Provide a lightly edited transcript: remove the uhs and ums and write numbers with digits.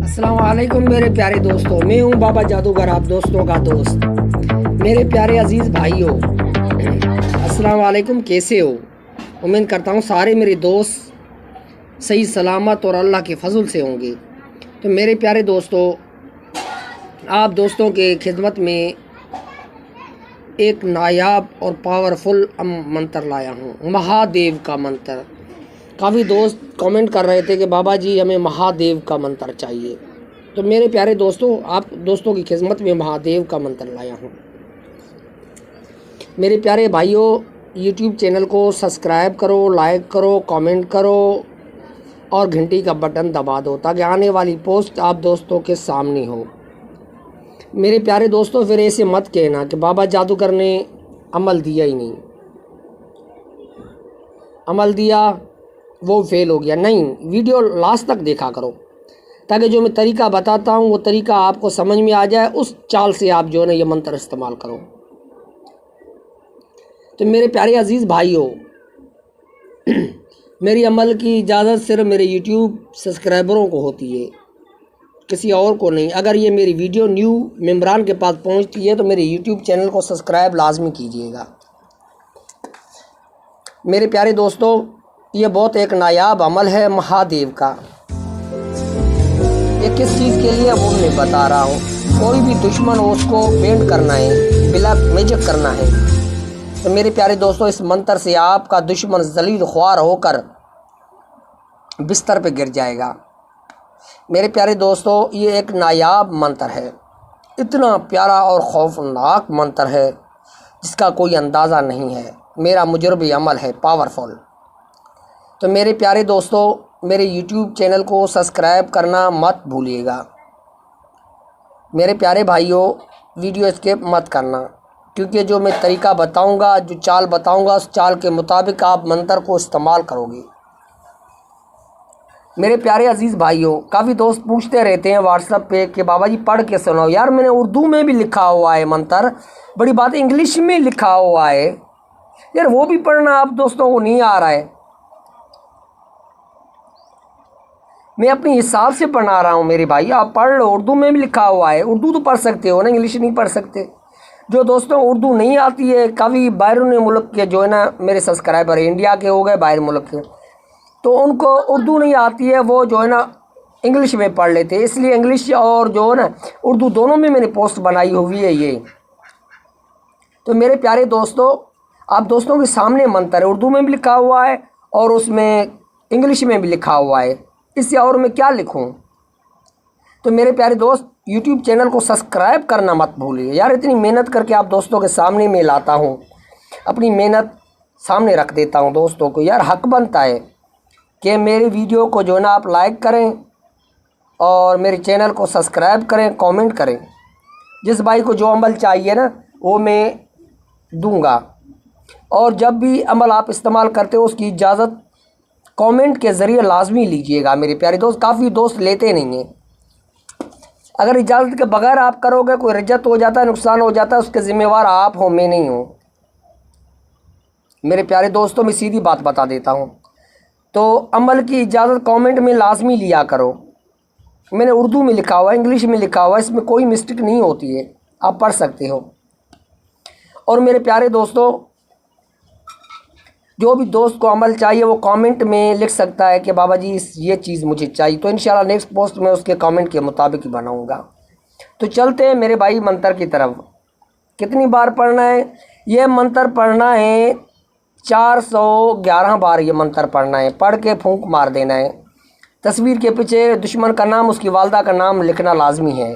अस्सलाम वालेकुम मेरे प्यारे दोस्तों, मैं हूं बाबा जादूगर, आप दोस्तों का दोस्त। मेरे प्यारे अजीज़ भाइयों, अस्सलाम वालेकुम, कैसे हो? उम्मीद करता हूं सारे मेरे दोस्त सही सलामत और अल्लाह के फजल से होंगे। तो मेरे प्यारे दोस्तों, आप दोस्तों के खिदमत में एक नायाब और पावरफुल मंत्र लाया हूं, महादेव का मंत्र। काफ़ी दोस्त कमेंट कर रहे थे कि बाबा जी हमें महादेव का मंत्र चाहिए। तो मेरे प्यारे दोस्तों, आप दोस्तों की खिदमत में महादेव का मंत्र लाया हूँ। मेरे प्यारे भाइयों, यूट्यूब चैनल को सब्सक्राइब करो, लाइक करो, कमेंट करो और घंटी का बटन दबा दो ताकि आने वाली पोस्ट आप दोस्तों के सामने हो। मेरे प्यारे दोस्तों, फिर ऐसे मत कहना कि बाबा जादूगर ने अमल दिया ही नहीं, अमल दिया वो फेल हो गया। नहीं, वीडियो लास्ट तक देखा करो ताकि जो मैं तरीका बताता हूँ वो तरीका आपको समझ में आ जाए, उस चाल से आप जो है ना ये मंत्र इस्तेमाल करो। तो मेरे प्यारे अजीज़ भाइयों, मेरी अमल की इजाज़त सिर्फ मेरे यूट्यूब सब्सक्राइबरों को होती है, किसी और को नहीं। अगर ये मेरी वीडियो न्यू मेम्बरान के पास पहुँचती है तो मेरे यूट्यूब चैनल को सब्सक्राइब लाजमी कीजिएगा। मेरे प्यारे दोस्तों, ये बहुत एक नायाब अमल है महादेव का। ये किस चीज़ के लिए वो मैं बता रहा हूँ। कोई भी दुश्मन हो उसको बेंड करना है, ब्लैक मैजिक करना है। तो मेरे प्यारे दोस्तों, इस मंत्र से आपका दुश्मन जलील ख्वार होकर बिस्तर पे गिर जाएगा। मेरे प्यारे दोस्तों, ये एक नायाब मंत्र है, इतना प्यारा और खौफनाक मंत्र है जिसका कोई अंदाज़ा नहीं है। मेरा मुजरबी अमल है, पावरफुल। तो मेरे प्यारे दोस्तों, मेरे YouTube चैनल को सब्सक्राइब करना मत भूलिएगा। मेरे प्यारे भाइयों, वीडियो स्किप मत करना, क्योंकि जो मैं तरीका बताऊंगा, जो चाल बताऊंगा, उस चाल के मुताबिक आप मंत्र को इस्तेमाल करोगे। मेरे प्यारे अजीज़ भाइयों, काफ़ी दोस्त पूछते रहते हैं व्हाट्सएप पे कि बाबा जी पढ़ के सुनाओ। यार, मैंने उर्दू में भी लिखा हुआ है मंत्र, बड़ी बात इंग्लिश में लिखा हुआ है यार, वो भी पढ़ना आप दोस्तों को नहीं आ रहा है। मैं अपने हिसाब से पढ़ा रहा हूँ मेरे भाई, आप पढ़ लो। उर्दू में भी लिखा हुआ है, उर्दू तो पढ़ सकते हो ना, इंग्लिश नहीं पढ़ सकते। जो दोस्तों उर्दू नहीं आती है, काफ़ी बैरून मुल्क के जो है ना मेरे सब्सक्राइबर, इंडिया के हो गए, बाहर मुल्क के, तो उनको उर्दू नहीं आती है, वो जो है ना इंग्लिश में पढ़ लेते। इसलिए इंग्लिश और जो है ना उर्दू दोनों में मैंने पोस्ट बनाई हुई है ये। तो मेरे प्यारे दोस्तों, आप दोस्तों के सामने मंत्र है, उर्दू में भी लिखा हुआ है और उसमें इंग्लिश में भी लिखा हुआ है। इससे और मैं क्या लिखूं? तो मेरे प्यारे दोस्त, YouTube चैनल को सब्सक्राइब करना मत भूलिए। यार, इतनी मेहनत करके आप दोस्तों के सामने मैं लाता हूं, अपनी मेहनत सामने रख देता हूं दोस्तों को। यार, हक बनता है कि मेरी वीडियो को जो है ना आप लाइक करें और मेरे चैनल को सब्सक्राइब करें, कमेंट करें। जिस भाई को जो अमल चाहिए ना वो मैं दूंगा, और जब भी अमल आप इस्तेमाल करते हो उसकी इजाज़त कमेंट के ज़रिए लाजमी लीजिएगा। मेरे प्यारे दोस्त, काफ़ी दोस्त लेते नहीं हैं। अगर इजाज़त के बगैर आप करोगे, कोई रिजत हो जाता है, नुकसान हो जाता है, उसके ज़िम्मेवार आप हो, मैं नहीं हूँ। मेरे प्यारे दोस्तों, मैं सीधी बात बता देता हूँ। तो अमल की इजाज़त कमेंट में लाजमी लिया करो। मैंने उर्दू में लिखा हुआ है, इंग्लिश में लिखा हुआ है, इसमें कोई मिस्टेक नहीं होती है, आप पढ़ सकते हो। और मेरे प्यारे दोस्तों, जो भी दोस्त को अमल चाहिए वो कमेंट में लिख सकता है कि बाबा जी ये चीज़ मुझे चाहिए, तो इंशाल्लाह नेक्स्ट पोस्ट में उसके कमेंट के मुताबिक ही बनाऊंगा। तो चलते हैं मेरे भाई मंत्र की तरफ। कितनी बार पढ़ना है? ये मंत्र पढ़ना है 411 बार। ये मंत्र पढ़ना है, पढ़ के फूंक मार देना है। तस्वीर के पीछे दुश्मन का नाम, उसकी वालदा का नाम लिखना लाजमी है।